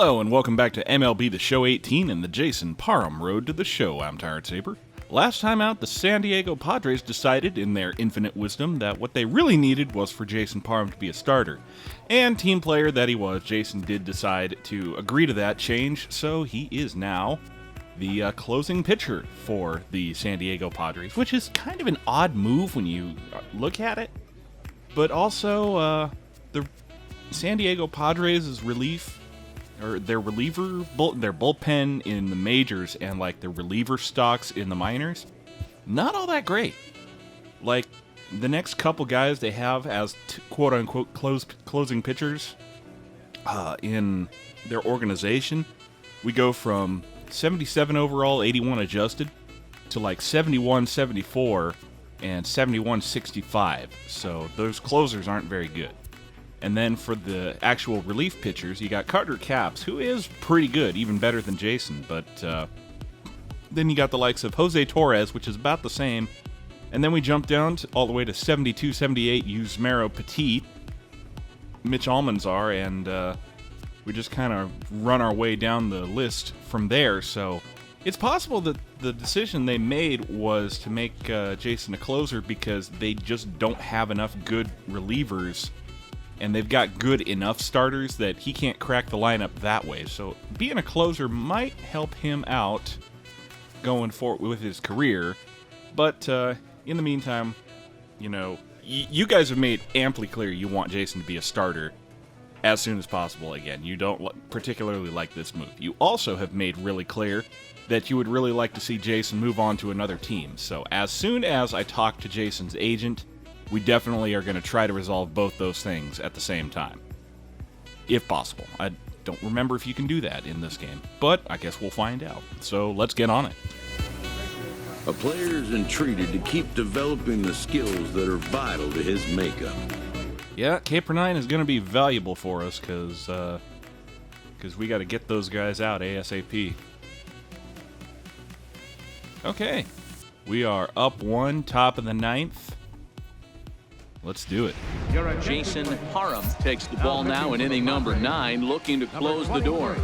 Hello and welcome back to MLB The Show 18 and the Jason Parham Road to the Show. I'm Tired Saber. Last time out, the San Diego Padres decided, in their infinite wisdom, that what they really needed was for Jason Parham to be a starter. And team player that he was, Jason did decide to agree to that change, so he is now the closing pitcher for the San Diego Padres, which is kind of an odd move when you look at it. But also, the San Diego Padres' their bullpen in the majors and like their reliever stocks in the minors, not all that great. Like the next couple guys they have as quote unquote closing pitchers in their organization, we go from 77 overall, 81 adjusted to like 71, 74 and 71, 65. So those closers aren't very good. And then for the actual relief pitchers, you got Carter Capps, who is pretty good, even better than Jason. But then you got the likes of Jose Torres, which is about the same. And then we jump down all the way to 72, 78, Yusmeiro Petit, Mitch Almanzar, and we just kind of run our way down the list from there. So it's possible that the decision they made was to make Jason a closer because they just don't have enough good relievers. And they've got good enough starters that he can't crack the lineup that way. So being a closer might help him out going forward with his career. But in the meantime, you know, you guys have made amply clear you want Jason to be a starter as soon as possible again. You don't particularly like this move. You also have made really clear that you would really like to see Jason move on to another team. So as soon as I talk to Jason's agent, we definitely are going to try to resolve both those things at the same time, if possible. I don't remember if you can do that in this game, but I guess we'll find out. So let's get on it. A player is entreated to keep developing the skills that are vital to his makeup. Yeah, Caper 9 is going to be valuable for us because we got to get those guys out ASAP. Okay, we are up one, top of the ninth. Let's do it. Jason Parham takes the ball now in inning number 9, looking to close the door.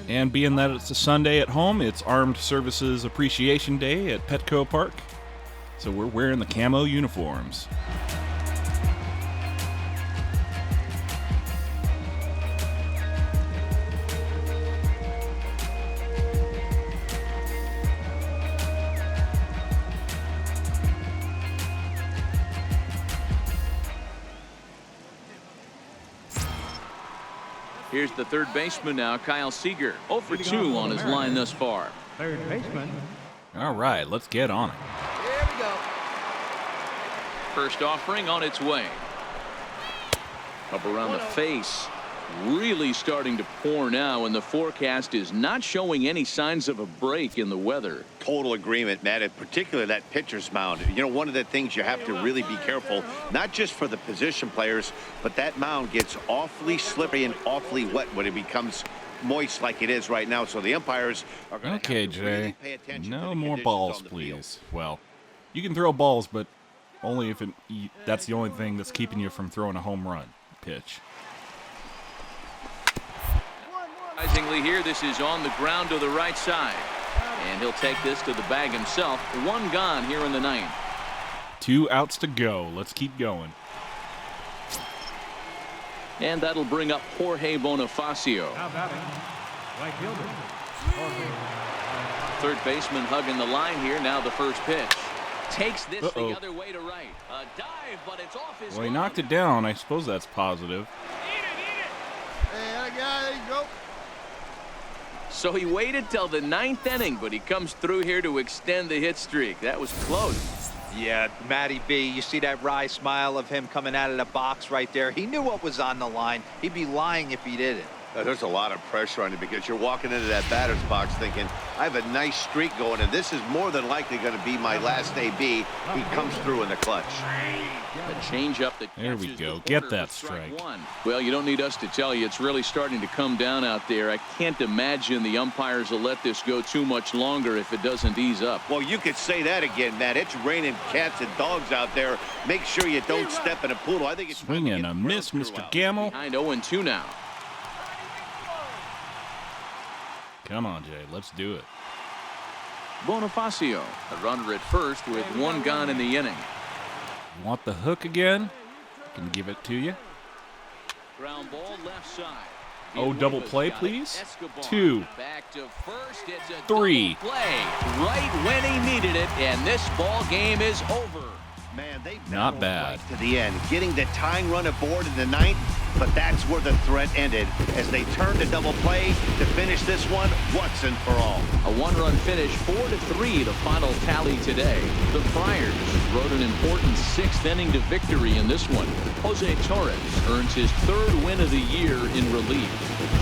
And being that it's a Sunday at home, it's Armed Services Appreciation Day at Petco Park. So we're wearing the camo uniforms. Here's the third baseman now, Kyle Seager. 0 for 2 on his line thus far. Third baseman. All right, let's get on it. Here we go. First offering on its way. Up around the face. Really starting to pour now, and the forecast is not showing any signs of a break in the weather. Total agreement, Matt, and particularly that pitcher's mound. You know, one of the things you have to really be careful, not just for the position players, but that mound gets awfully slippery and awfully wet when it becomes moist like it is right now. So the umpires are going to have to really pay attention. No more balls, please. Well, you can throw balls, but only if that's the only thing that's keeping you from throwing a home run pitch. Surprisingly here, this is on the ground to the right side. And he'll take this to the bag himself. One gone here in the ninth. 2 outs to go. Let's keep going. And that'll bring up Jorge Bonifacio. Now batting, right fielder. Third baseman hugging the line here. Now the first pitch. Takes this the other way to right. A dive, but it's off his Well, he knocked it down. I suppose that's positive. Hey, there you go. So he waited till the 9th inning, but he comes through here to extend the hit streak. That was close. Yeah, Matty B, you see that wry smile of him coming out of the box right there. He knew what was on the line. He'd be lying if he didn't. There's a lot of pressure on you because you're walking into that batter's box thinking, I have a nice streak going, and this is more than likely going to be my last AB. He comes through in the clutch. A changeup that There we catches go. the Get corner that for strike. one. Well, you don't need us to tell you. It's really starting to come down out there. I can't imagine the umpires will let this go too much longer if it doesn't ease up. Well, you could say that again, Matt. It's raining cats and dogs out there. Make sure you don't step in a poodle. I think it's Swing and a miss, Mr. Gamble. Behind 0-2 now. Come on, Jay. Let's do it. Bonifacio, a runner at first with one gone in the inning. You want the hook again? I can give it to you. Ground ball left side. Oh, double play, please. Escobar. 2, Back to first. It's a 3. double play right when he needed it, and this ball game is over. Man, they Not battled bad. right to the end, getting the tying run aboard in the ninth, but that's where the threat ended as they turned to double play to finish this one once and for all. A one-run finish, 4-3, the final tally today. The Friars rode an important sixth-inning to victory in this one. Jose Torres earns his third win of the year in relief.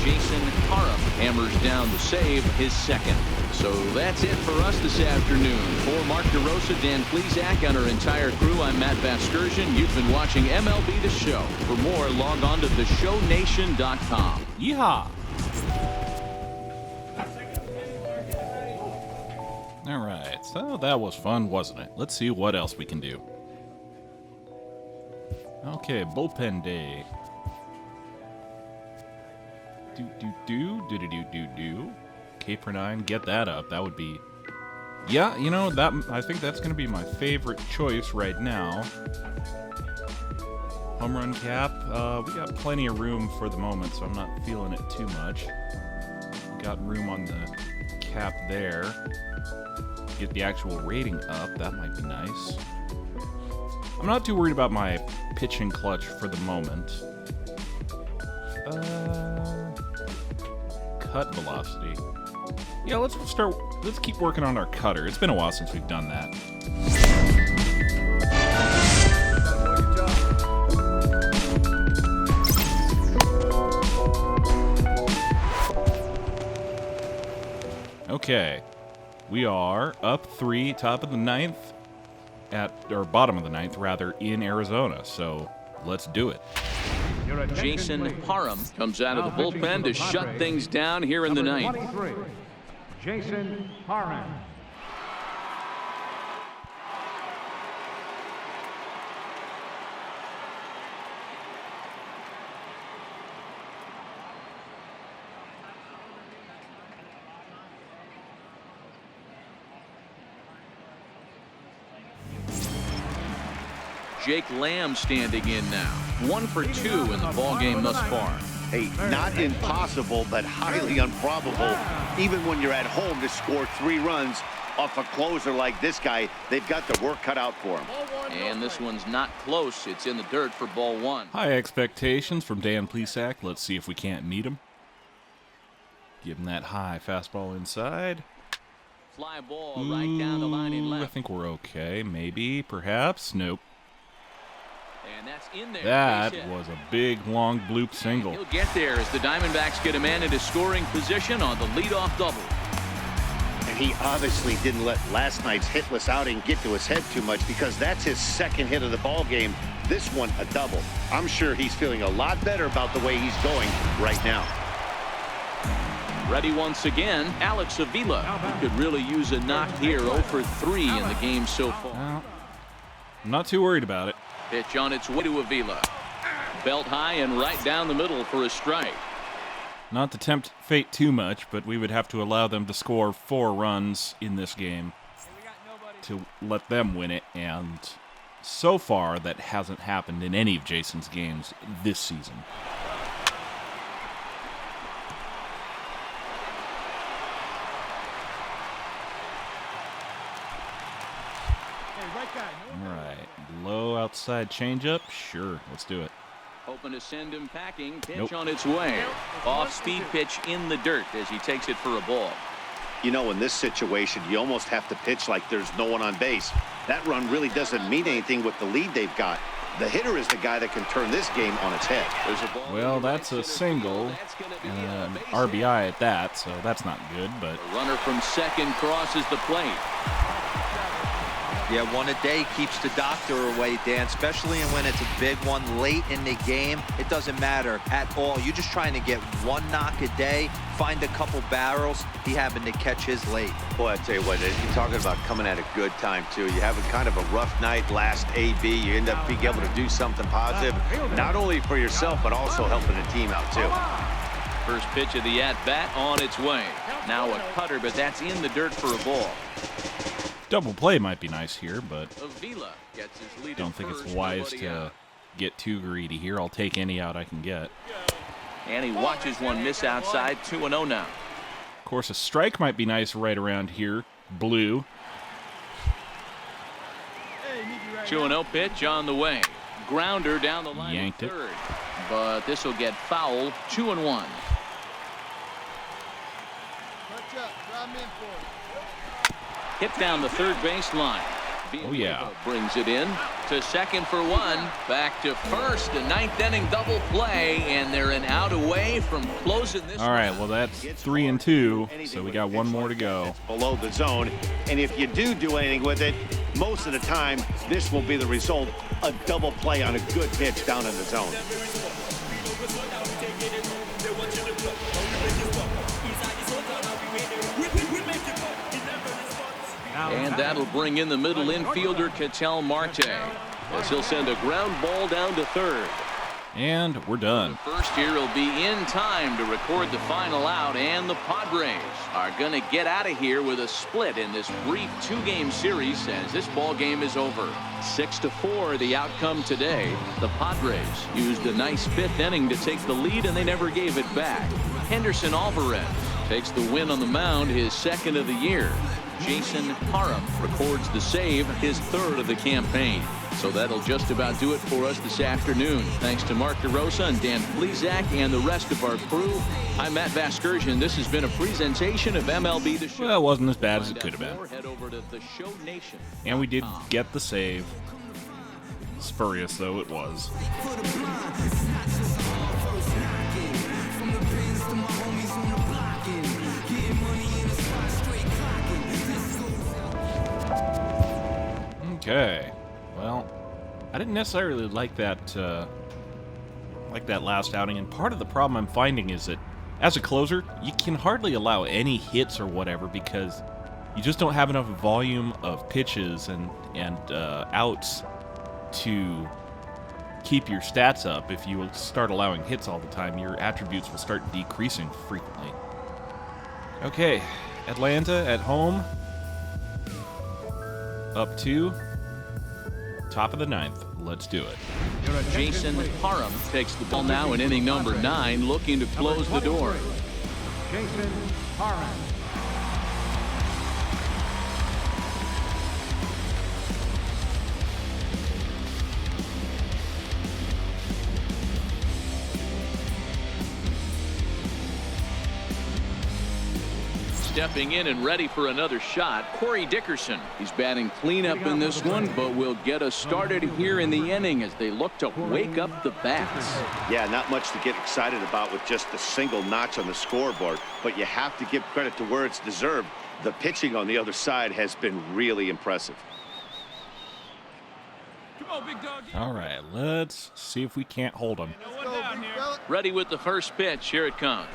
Jason Parham hammers down the save, his second. So that's it for us this afternoon. For Mark DeRosa, Dan Plesac, and our entire crew, I'm Matt Vasgersian. You've been watching MLB The Show. For more, log on to theshownation.com. Yeehaw! All right, so that was fun, wasn't it? Let's see what else we can do. Okay, bullpen day. Do. K per 9, get that up. That would be... Yeah, you know, I think that's going to be my favorite choice right now. Home run cap. We got plenty of room for the moment, so I'm not feeling it too much. Got room on the cap there. Get the actual rating up. That might be nice. I'm not too worried about my pitching clutch for the moment. Cut velocity. Yeah, let's keep working on our cutter. It's been a while since we've done that. Okay. We are up 3, top of the ninth, or bottom of the ninth, rather, in Arizona. So let's do it. Jason Parham comes out of the bullpen to shut things down here in the ninth. Jason Parham. Jake Lamb standing in now. 1 for 2 in the ballgame thus far. Hey, not impossible, but highly improbable. Even when you're at home to score 3 runs off a closer like this guy, they've got the work cut out for him. And this one's not close. It's in the dirt for ball 1. High expectations from Dan Plesac. Let's see if we can't meet him. Give him that high fastball inside. Fly ball right down the line in left. I think we're okay. Maybe, perhaps. Nope. And that's in there. That was a big, long bloop single. He'll get there as the Diamondbacks get a man into scoring position on the leadoff double. And he obviously didn't let last night's hitless outing get to his head too much, because that's his second hit of the ball game. This one a double. I'm sure he's feeling a lot better about the way he's going right now. Ready once again, Alex Avila, who could really use a knock here. 0 for 3 in the game so far. Well, I'm not too worried about it. Pitch on its way to Avila. Belt high and right down the middle for a strike. Not to tempt fate too much, but we would have to allow them to score 4 runs in this game to let them win it, and so far that hasn't happened in any of Jason's games this season. All right, low outside changeup. Sure, let's do it. Hoping to send him packing. Pitch Nope. on its way. Off-speed pitch in the dirt as he takes it for a ball. You know, in this situation, you almost have to pitch like there's no one on base. That run really doesn't mean anything with the lead they've got. The hitter is the guy that can turn this game on its head. There's a ball. Well, that's a single and an RBI at that, so that's not good, but The runner from second crosses the plate. Yeah, one a day keeps the doctor away, Dan, especially when it's a big one late in the game. It doesn't matter at all. You're just trying to get one knock a day, find a couple barrels. He happened to catch his late. Boy, I tell you what, you're talking about coming at a good time, too. You have a kind of a rough night last AB. You end up being able to do something positive, not only for yourself, but also helping the team out, too. First pitch of the at-bat on its way. Now a cutter, but that's in the dirt for a ball. Double play might be nice here, but Avila gets his lead. don't think it's wise to get too greedy here. I'll take any out I can get. And he watches one miss outside. 2-0 now. Of course, a strike might be nice right around here. Blue. 2-0 pitch on the way. Grounder down the line. Yanked it. Third. But this will get foul. 2-1. Hit down the third baseline. Oh, yeah. Brings it in to second for one. Back to first. A ninth inning double play, and they're an out away from closing this. All right, well, that's 3-2, so we got one more to go. Below the zone, and if you do anything with it, most of the time, this will be the result. A double play on a good pitch down in the zone. And that'll bring in the middle infielder, Ketel Marte, as he'll send a ground ball down to third. And we're done. First here will be in time to record the final out, and the Padres are going to get out of here with a split in this brief two-game series as this ball game is over. 6-4 the outcome today. The Padres used a nice fifth inning to take the lead, and they never gave it back. Henderson Alvarez takes the win on the mound, his second of the year. Jason Parham records the save, his third of the campaign. So that'll just about do it for us this afternoon. Thanks to Mark DeRosa and Dan Flezak and the rest of our crew. I'm Matt Vasgersian. This has been a presentation of MLB The Show. Well, it wasn't as bad as it could have been. Head over to theshownation.com. And we did get the save. Spurious though it was. Okay, well, I didn't necessarily like that last outing, and part of the problem I'm finding is that as a closer, you can hardly allow any hits or whatever because you just don't have enough volume of pitches and outs to keep your stats up. If you start allowing hits all the time, your attributes will start decreasing frequently. Okay, Atlanta at home, up 2. Top of the 9th. Let's do it. Jason Parham takes the ball now in inning number 9, looking to close the door. Jason Parham. Stepping in and ready for another shot, Corey Dickerson. He's batting cleanup in this one, but will get us started here in the inning as they look to wake up the bats. Yeah, not much to get excited about with just a single notch on the scoreboard, but you have to give credit to where it's deserved. The pitching on the other side has been really impressive. All right, let's see if we can't hold them. Ready with the first pitch. Here it comes.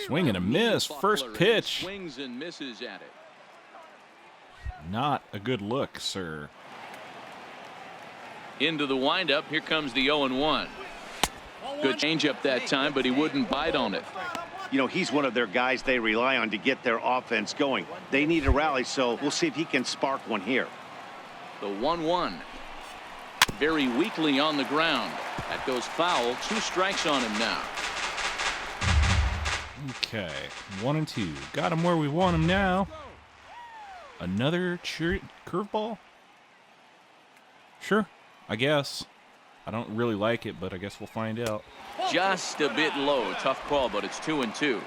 Swing and a miss. First pitch. Swings and misses at it. Not a good look, sir. Into the windup. Here comes the 0-1. Good changeup that time, but he wouldn't bite on it. You know, he's one of their guys they rely on to get their offense going. They need a rally, so we'll see if he can spark one here. The 1-1. Very weakly on the ground. That goes foul. 2 strikes on him now. Okay, 1-2. Got him where we want him now. Another curveball? Sure, I guess. I don't really like it, but I guess we'll find out. Just a bit low. Tough call, but it's 2-2.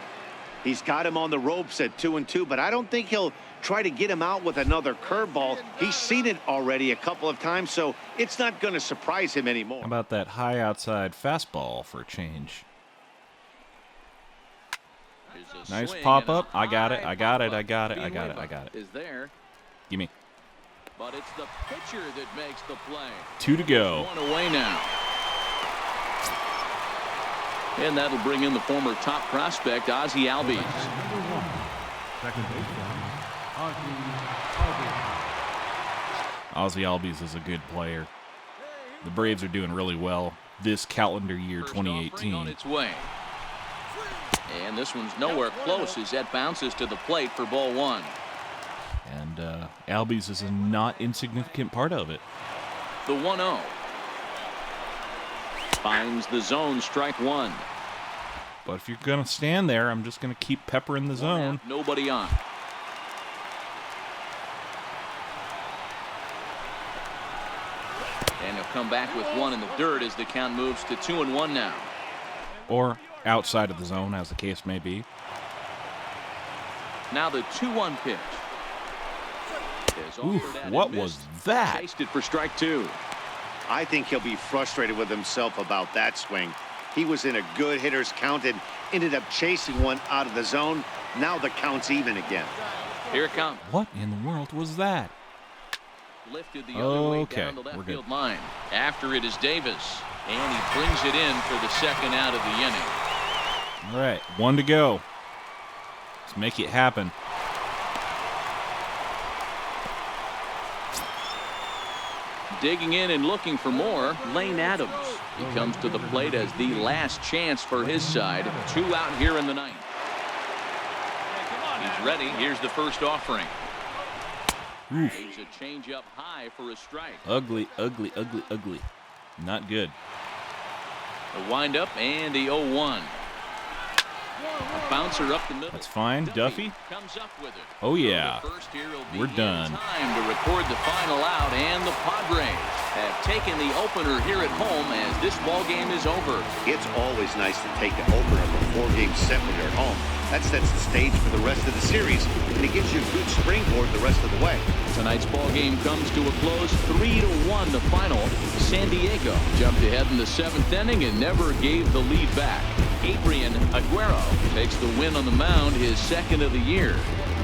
He's got him on the ropes at 2-2, but I don't think he'll try to get him out with another curveball. He's seen it already a couple of times, so it's not going to surprise him anymore. How about that high outside fastball for a change? Nice pop up. I got it. I got it. I got it. I got it. I got it. Is there? Gimme. But it's the pitcher that makes the play. 2 to go. 1 away now. And that'll bring in the former top prospect, Ozzie Albies. Second baseman, Ozzie Albies is a good player. The Braves are doing really well this calendar year, First offering 2018. on its way. And this one's nowhere close as that bounces to the plate for ball one. And Albies is a not insignificant part of it. The 1-0. Finds the zone, strike one. But if you're going to stand there, I'm just going to keep peppering the zone. Nobody on. And he'll come back with one in the dirt as the count moves to 2-1 now. Or outside of the zone, as the case may be. Now the 2-1 pitch. Oof, what was that? Chased it for strike two. I think he'll be frustrated with himself about that swing. He was in a good hitter's count and ended up chasing one out of the zone. Now the count's even again. Here it comes. What in the world was that? Lifted the other way down the left field line. After it is Davis, and he brings it in for the second out of the inning. All right, 1 to go. Let's make it happen. Digging in and looking for more, Lane Adams. He comes to the plate as the last chance for his side. 2 out here in the ninth. He's ready. Here's the first offering. Oof. He's a change-up high for a strike. Ugly, ugly, ugly, ugly. Not good. A wind-up and the 0-1. A bouncer up the middle. That's fine. Duffy. Comes up with it. Oh, yeah. First here will be We're done. Time to record the final out, and the Padres have taken the opener here at home as this ball game is over. It's always nice to take the opener of a 4-game set when you're at home. That sets the stage for the rest of the series, and it gives you a good springboard the rest of the way. Tonight's ball game comes to a close, 3-1 the final. San Diego jumped ahead in the 7th inning and never gave the lead back. Adrian Aguero takes the win on the mound, his second of the year.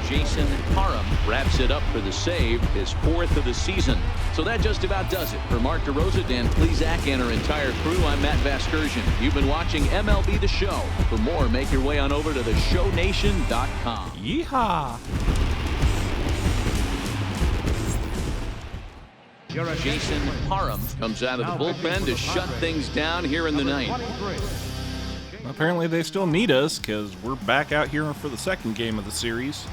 Jason Parham wraps it up for the save, his 4th of the season. So that just about does it. For Mark DeRosa, Dan Plesac, and our entire crew, I'm Matt Vasgersian. You've been watching MLB The Show. For more, make your way on over to theshownation.com. Yeehaw! Jason Parham comes out of the bullpen to shut things down here in the ninth. Apparently they still need us because we're back out here for the second game of the series.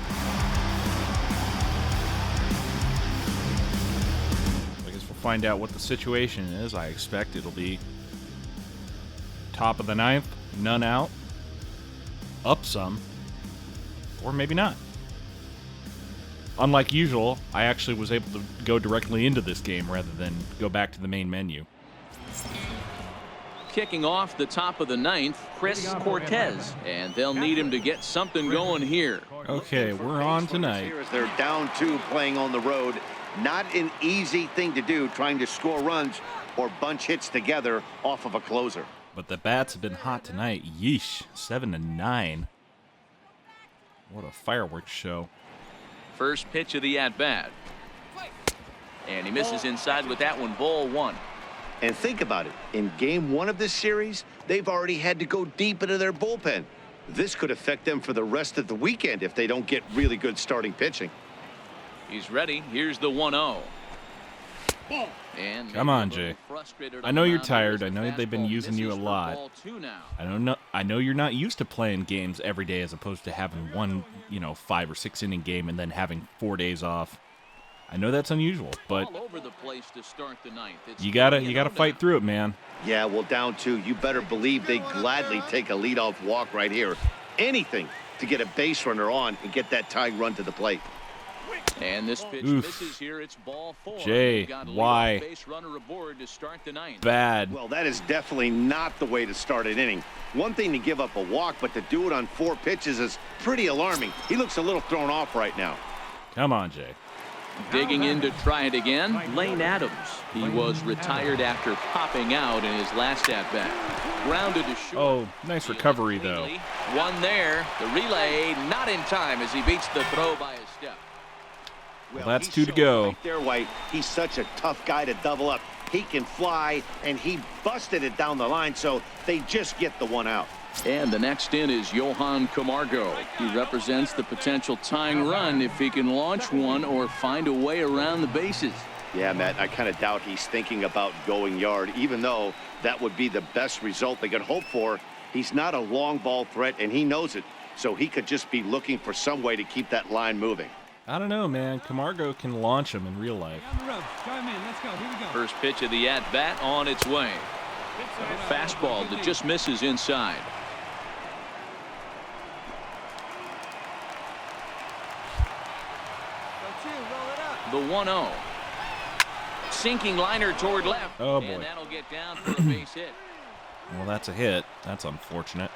I guess we'll find out what the situation is. I expect it'll be top of the ninth, none out, up some, or maybe not. Unlike usual, I actually was able to go directly into this game rather than go back to the main menu. Kicking off the top of the ninth, Chris Cortez, and they'll need him to get something going here. Okay, we're on tonight. They're down 2 playing on the road. Not an easy thing to do, trying to score runs or bunch hits together off of a closer. But the bats have been hot tonight. Yeesh, 7-9. What a fireworks show. First pitch of the at-bat. And he misses inside with that one, ball 1. And think about it. In game 1 of this series, they've already had to go deep into their bullpen. This could affect them for the rest of the weekend if they don't get really good starting pitching. He's ready. Here's the 1-0. And come on, Jay. I know you're tired. I know they've been using you a lot. I know you're not used to playing games every day as opposed to having one, 5 or 6 inning game and then having 4 days off. I know that's unusual, but all over the place to start the ninth. you gotta fight through it, man. Yeah, well, down 2, you better believe they gladly take a leadoff walk right here. Anything to get a base runner on and get that tying run to the plate. And this pitch misses here. It's ball 4. Jay, why? Base runner aboard to start the ninth. Bad. Well, that is definitely not the way to start an inning. One thing to give up a walk, but to do it on 4 pitches is pretty alarming. He looks a little thrown off right now. Come on, Jay. Digging in to try it again, Lane Adams. He was retired after popping out in his last at-bat. Grounded to short. Oh, nice recovery, though. One there. The relay not in time as he beats the throw by a step. Well, that's 2 to go. Right there, White. He's such a tough guy to double up. He can fly, and he busted it down the line, so they just get the 1 out. And the next in is Johan Camargo. He represents the potential tying run if he can launch one or find a way around the bases. Yeah, Matt, I kind of doubt he's thinking about going yard, even though that would be the best result they could hope for. He's not a long ball threat, and he knows it. So he could just be looking for some way to keep that line moving. I don't know, man. Camargo can launch him in real life. Down the road. Drive him in. Let's go. Here we go. First pitch of the at-bat on its way. A fastball that just misses inside. The 1-0. Sinking liner toward left. Oh, boy. And that'll get down for a base hit. Well, that's a hit. That's unfortunate.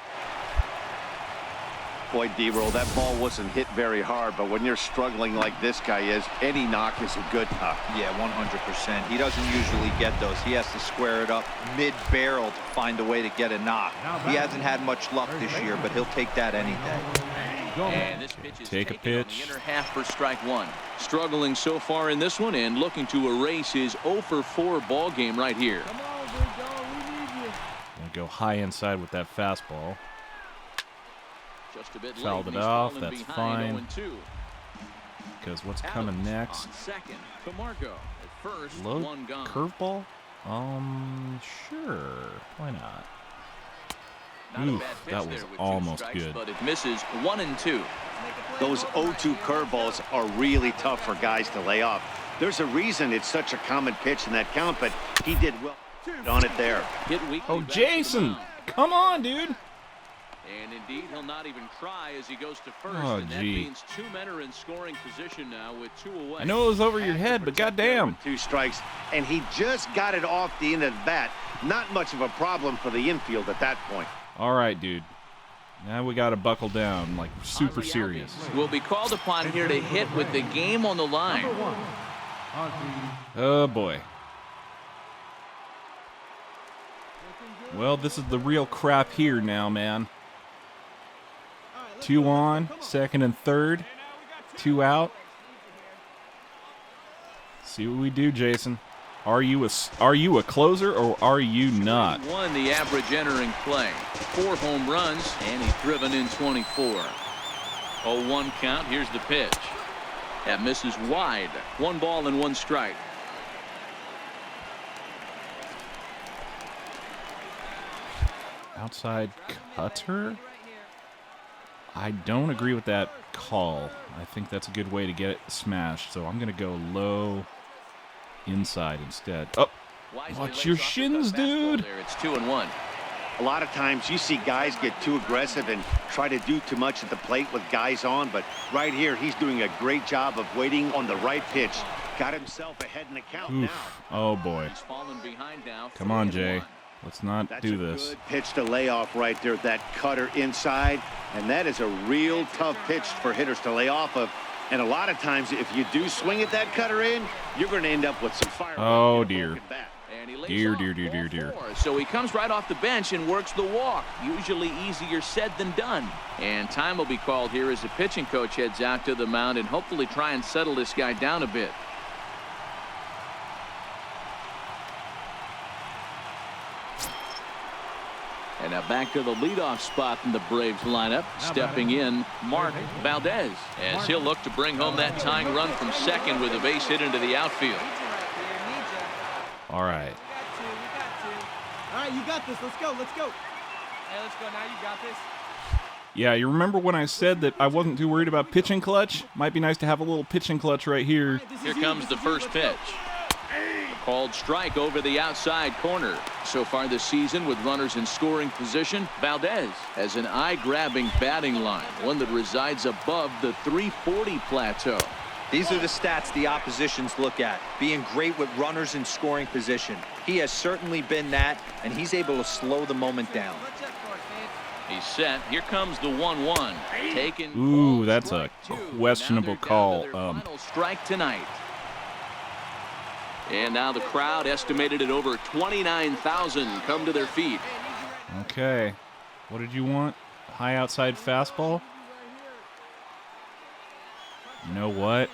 Boy, D-roll, that ball wasn't hit very hard, but when you're struggling like this guy is, any knock is a good knock. Yeah, 100%. He doesn't usually get those. He has to square it up mid-barrel to find a way to get a knock. He hasn't had much luck this year, but he'll take that any day. And this pitch is Take a taken on pitch. the inner half for strike one. Struggling so far in this one and looking to erase his 0-for-4 ball game right here. Come on, big dog. We need you. Gonna go high inside with that fastball. Just a bit Fouled late, it he's off, fallen that's behind fine. 0-2. Because what's coming Adams next? on second. Camargo at first. Low One gone. curveball? Sure. Why not? Not a Oof, bad pitch that there was with two almost strikes, good. But it misses 1-2. Those 0-2 curveballs are really tough for guys to lay off. There's a reason it's such a common pitch in that count, but he did well on it there. Hit weakly Oh, back to the Jason! mound. Come on, dude! And indeed, he'll not even try as he goes to first. Oh, and that gee. means two men are in scoring position now with two away. I know it was over your head, but goddamn. 2 strikes, and he just got it off the end of the bat. Not much of a problem for the infield at that point. All right, dude. Now we got to buckle down, like super serious. Will be called upon here to hit with the game on the line. Number 1. Oh, boy. Well, this is the real crap here now, man. 2 on, second and third. 2 out. See what we do, Jason. Are you a closer or are you not? One, the average entering play. 4 home runs, and he's driven in 24. 0-1 count. Here's the pitch. That misses wide. 1 ball and 1 strike. Outside cutter? I don't agree with that call. I think that's a good way to get it smashed, so I'm going to go low inside instead. Oh, watch your shins, dude. There, it's 2-1. A lot of times you see guys get too aggressive and try to do too much at the plate with guys on, but right here he's doing a great job of waiting on the right pitch. Got himself ahead in the count now. Oof. Oh, boy. He's fallen behind now. Come on, 3-1. Jay. Let's not That's do a this. good pitch to lay off right there, that cutter inside, and that is a real tough pitch for hitters to lay off of. And a lot of times, if you do swing at that cutter in, you're going to end up with some fire. Oh, dear. And he lays Dear, off dear, dear, dear, dear. 4-4. So he comes right off the bench and works the walk. Usually easier said than done. And time will be called here as the pitching coach heads out to the mound and hopefully try and settle this guy down a bit. And now back to the leadoff spot in the Braves lineup. Stepping in, Mark Valdez, as he'll look to bring home that tying run from second with a base hit into the outfield. All right. All right, you got this. Let's go. Let's go. Hey, let's go now. You got this. Yeah, you remember when I said that I wasn't too worried about pitching clutch? Might be nice to have a little pitching clutch right here. Here comes the first pitch. Called strike over the outside corner. So far this season with runners in scoring position, Valdez has an eye-grabbing batting line, one that resides above the 340 plateau. These are the stats the oppositions look at. Being great with runners in scoring position. He has certainly been that, and he's able to slow the moment down. He's set. Here comes the 1-1. Taken. Ooh, that's a strike 2. questionable Now they're call. down to their final strike tonight. And now the crowd, estimated at over 29,000, come to their feet. Okay. What did you want? High outside fastball? You know what?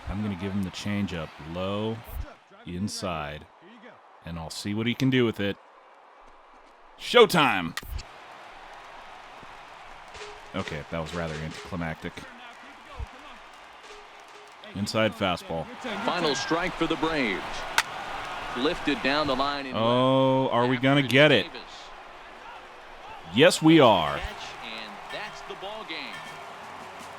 I'm going to give him the changeup. Low inside. And I'll see what he can do with it. Showtime! Okay, that was rather anticlimactic. Inside fastball. Final strike for the Braves. Lifted down the line. In Oh, left. are we going to After get it? Davis. Yes, we are. And that's the ball game.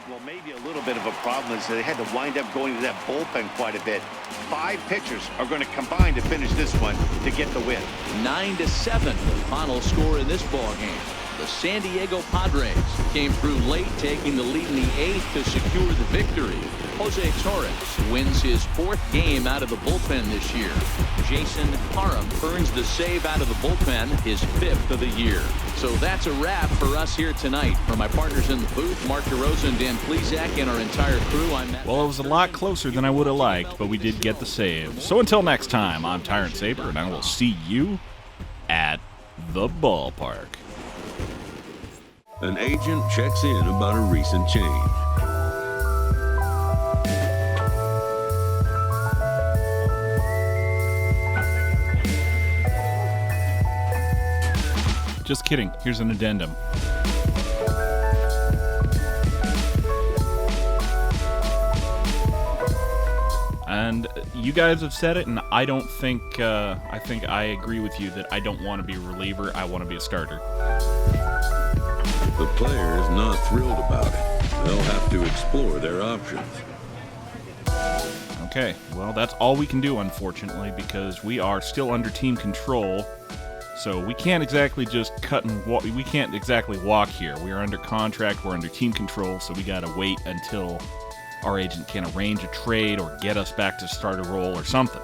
Well, maybe a little bit of a problem is they had to wind up going to that bullpen quite a bit. 5 pitchers are going to combine to finish this one to get the win. 9-7, the final score in this ball game. The San Diego Padres came through late, taking the lead in the 8th to secure the victory. Jose Torres wins his 4th game out of the bullpen this year. Jason Parham earns the save out of the bullpen, his 5th of the year. So that's a wrap for us here tonight. For my partners in the booth, Mark DeRosa and Dan Plezak, and our entire crew, I'm Matt. Well, it was a lot closer than I would have liked, but we did get the save. So until next time, I'm Tyrant Saber, and I will see you at the ballpark. An agent checks in about a recent change. Just kidding. Here's an addendum. And you guys have said it, and I don't think, I think I agree with you that I don't want to be a reliever. I want to be a starter. The player is not thrilled about it. They'll have to explore their options. Okay, well, that's all we can do, unfortunately, because we are still under team control. So we can't exactly just cut and walk. We can't exactly walk here. We are under contract. We're under team control, so we got to wait until our agent can arrange a trade or get us back to start a role or something.